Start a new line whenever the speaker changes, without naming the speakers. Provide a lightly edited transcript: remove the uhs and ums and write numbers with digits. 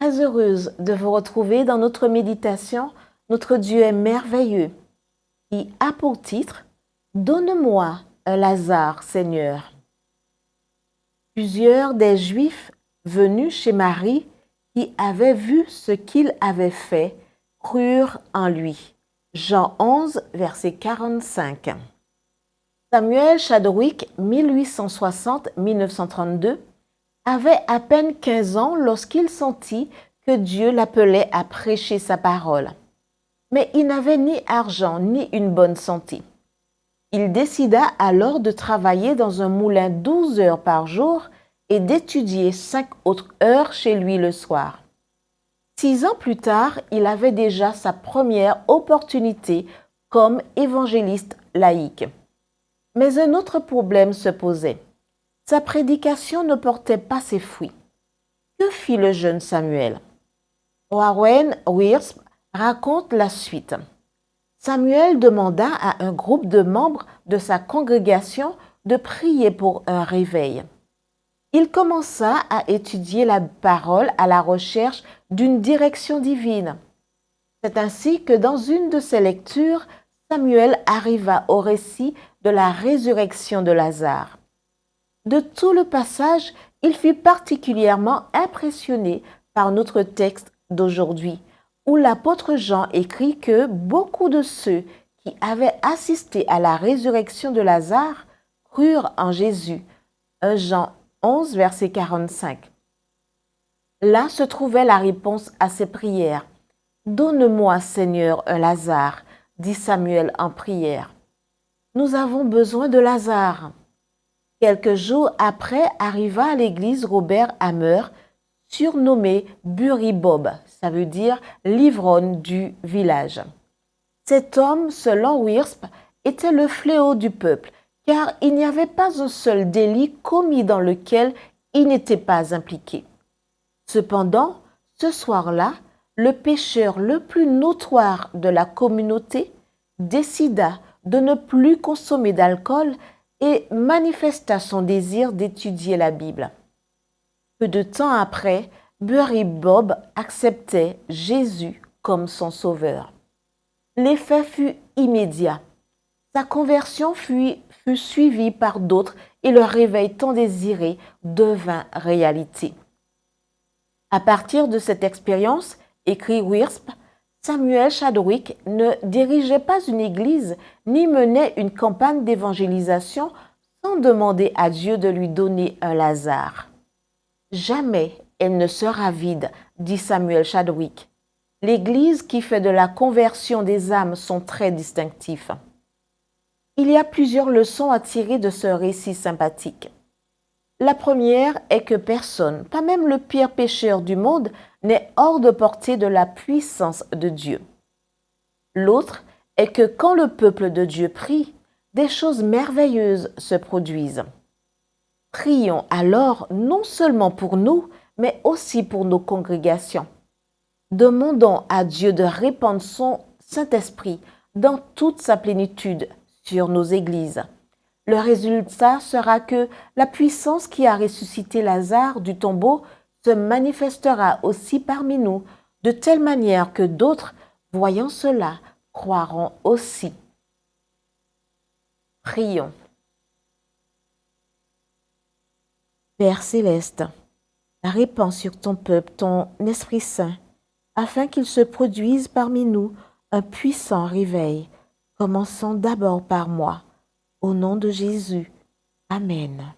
très heureuse de vous retrouver dans notre méditation. Notre Dieu est merveilleux, qui a pour titre « Donne-moi un Lazare, Seigneur ». Plusieurs des Juifs venus chez Marie, qui avaient vu ce qu'il avait fait, crurent en lui. Jean 11, verset 45. Samuel Chadwick, 1860-1932, avait à peine 15 ans lorsqu'il sentit que Dieu l'appelait à prêcher sa parole. Mais il n'avait ni argent ni une bonne santé. Il décida alors de travailler dans un moulin 12 heures par jour et d'étudier 5 autres heures chez lui le soir. 6 ans plus tard, il avait déjà sa première opportunité comme évangéliste laïque. Mais un autre problème se posait. Sa prédication ne portait pas ses fruits. Que fit le jeune Samuel? Warren Wiersbe raconte la suite. Samuel demanda à un groupe de membres de sa congrégation de prier pour un réveil. Il commença à étudier la parole à la recherche d'une direction divine. C'est ainsi que dans une de ses lectures, Samuel arriva au récit de la résurrection de Lazare. De tout le passage, il fut particulièrement impressionné par notre texte d'aujourd'hui, où l'apôtre Jean écrit que beaucoup de ceux qui avaient assisté à la résurrection de Lazare crurent en Jésus. 1 Jean 11, verset 45. Là se trouvait la réponse à ses prières. « Donne-moi, Seigneur, un Lazare », dit Samuel en prière. Nous avons besoin de Lazare. Quelques jours après arriva à l'église Robert Hammer, surnommé Bury Bob, ça veut dire l'ivrogne du village. Cet homme, selon Wiersbe, était le fléau du peuple, car il n'y avait pas un seul délit commis dans lequel il n'était pas impliqué. Cependant, ce soir-là, le pécheur le plus notoire de la communauté décida de ne plus consommer d'alcool et manifesta son désir d'étudier la Bible. Peu de temps après, Bury Bob acceptait Jésus comme son sauveur. L'effet fut immédiat. Sa conversion fut suivie par d'autres et le réveil tant désiré devint réalité. À partir de cette expérience, écrit Wiersbe, Samuel Chadwick ne dirigeait pas une église ni menait une campagne d'évangélisation sans demander à Dieu de lui donner un Lazare. Jamais elle ne sera vide, dit Samuel Chadwick. L'église qui fait de la conversion des âmes sont très distinctifs. Il y a plusieurs leçons à tirer de ce récit sympathique. La première est que personne, pas même le pire pécheur du monde, n'est hors de portée de la puissance de Dieu. L'autre est que quand le peuple de Dieu prie, des choses merveilleuses se produisent. Prions alors non seulement pour nous, mais aussi pour nos congrégations. Demandons à Dieu de répandre son Saint-Esprit dans toute sa plénitude sur nos églises. Le résultat sera que la puissance qui a ressuscité Lazare du tombeau se manifestera aussi parmi nous, de telle manière que d'autres, voyant cela, croiront aussi. Prions. Père céleste, répands sur ton peuple ton Esprit Saint, afin qu'il se produise parmi nous un puissant réveil, commençant d'abord par moi. Au nom de Jésus. Amen.